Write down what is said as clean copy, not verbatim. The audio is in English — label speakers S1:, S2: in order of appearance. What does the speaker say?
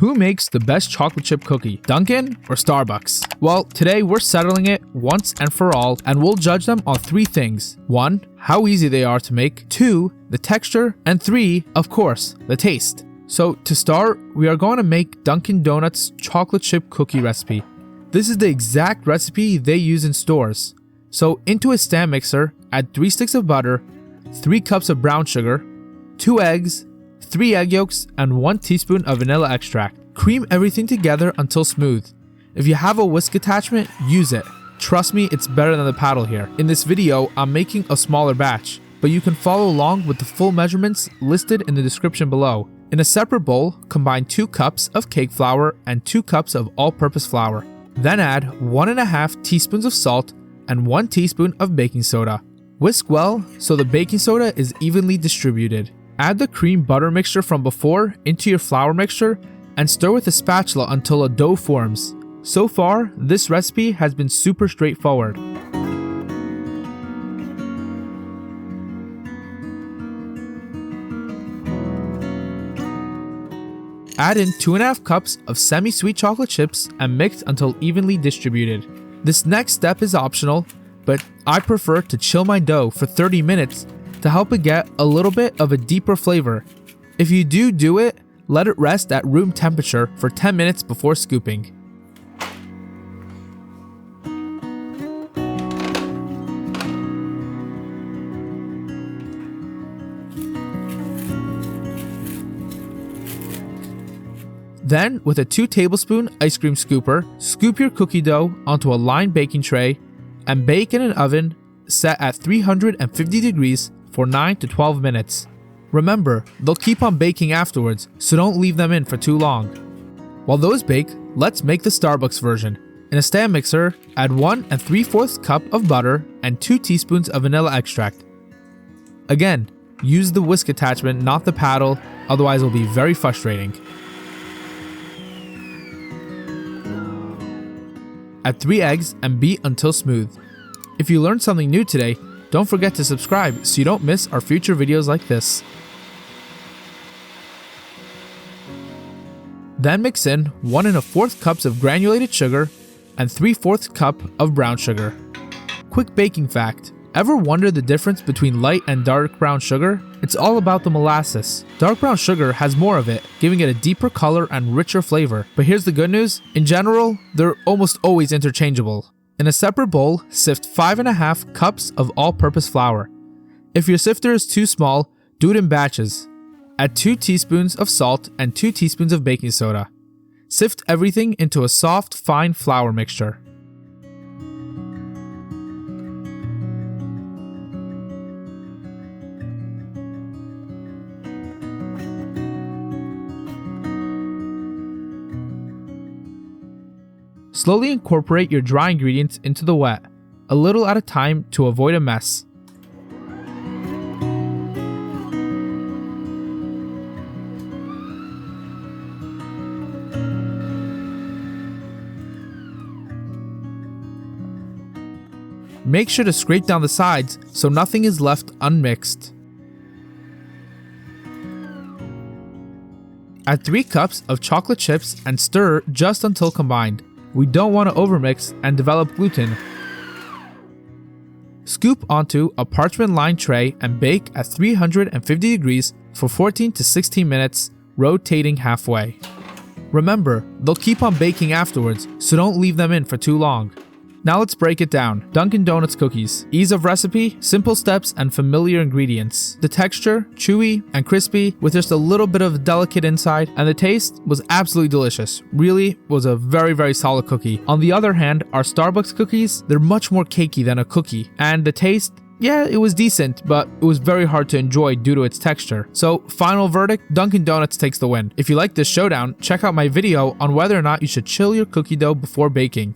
S1: Who makes the best chocolate chip cookie, Dunkin or Starbucks? Well, today we're settling it once and for all, and we'll judge them on 3 things. 1, how easy they are to make. 2, the texture. And 3, of course, the taste. So to start, we are going to make Dunkin Donuts chocolate chip cookie recipe. This is the exact recipe they use in stores. So into a stand mixer, add 3 sticks of butter, 3 cups of brown sugar, 2 eggs, 3 egg yolks, and 1 teaspoon of vanilla extract. Cream everything together until smooth. If you have a whisk attachment, use it. Trust me, it's better than the paddle here. In this video, I'm making a smaller batch, but you can follow along with the full measurements listed in the description below. In a separate bowl, combine 2 cups of cake flour and 2 cups of all-purpose flour. Then add 1.5 teaspoons of salt and 1 teaspoon of baking soda. Whisk well so the baking soda is evenly distributed. Add the cream butter mixture from before into your flour mixture and stir with a spatula until a dough forms. So far, this recipe has been super straightforward. Add in 2.5 cups of semi-sweet chocolate chips and mix until evenly distributed. This next step is optional, but I prefer to chill my dough for 30 minutes to help it get a little bit of a deeper flavor. If you do it, let it rest at room temperature for 10 minutes before scooping. Then, with a 2 tablespoon ice cream scooper, scoop your cookie dough onto a lined baking tray and bake in an oven set at 350 degrees for 9 to 12 minutes. Remember, they'll keep on baking afterwards, so don't leave them in for too long. While those bake, let's make the Starbucks version. In a stand mixer, add 1 3/4 cup of butter and 2 teaspoons of vanilla extract. Again, use the whisk attachment, not the paddle, otherwise it'll be very frustrating. Add 3 eggs and beat until smooth. If you learned something new today, don't forget to subscribe so you don't miss our future videos like this. Then mix in 1 1/4 cups of granulated sugar and 3/4 cup of brown sugar. Quick baking fact: ever wonder the difference between light and dark brown sugar? It's all about the molasses. Dark brown sugar has more of it, giving it a deeper color and richer flavor. But here's the good news: in general, they're almost always interchangeable. In a separate bowl, sift 5.5 cups of all-purpose flour. If your sifter is too small, do it in batches. Add 2 teaspoons of salt and 2 teaspoons of baking soda. Sift everything into a soft, fine flour mixture. Slowly incorporate your dry ingredients into the wet, a little at a time to avoid a mess. Make sure to scrape down the sides so nothing is left unmixed. Add 3 cups of chocolate chips and stir just until combined. We don't want to overmix and develop gluten. Scoop onto a parchment-lined tray and bake at 350 degrees for 14 to 16 minutes, rotating halfway. Remember, they'll keep on baking afterwards, so don't leave them in for too long. Now let's break it down. Dunkin Donuts cookies. Ease of recipe, simple steps, and familiar ingredients. The texture, chewy and crispy with just a little bit of delicate inside, and the taste was absolutely delicious. Really was a very solid cookie. On the other hand, our Starbucks cookies, they're much more cakey than a cookie. And the taste, yeah, it was decent, but it was very hard to enjoy due to its texture. So, final verdict, Dunkin Donuts takes the win. If you like this showdown, check out my video on whether or not you should chill your cookie dough before baking.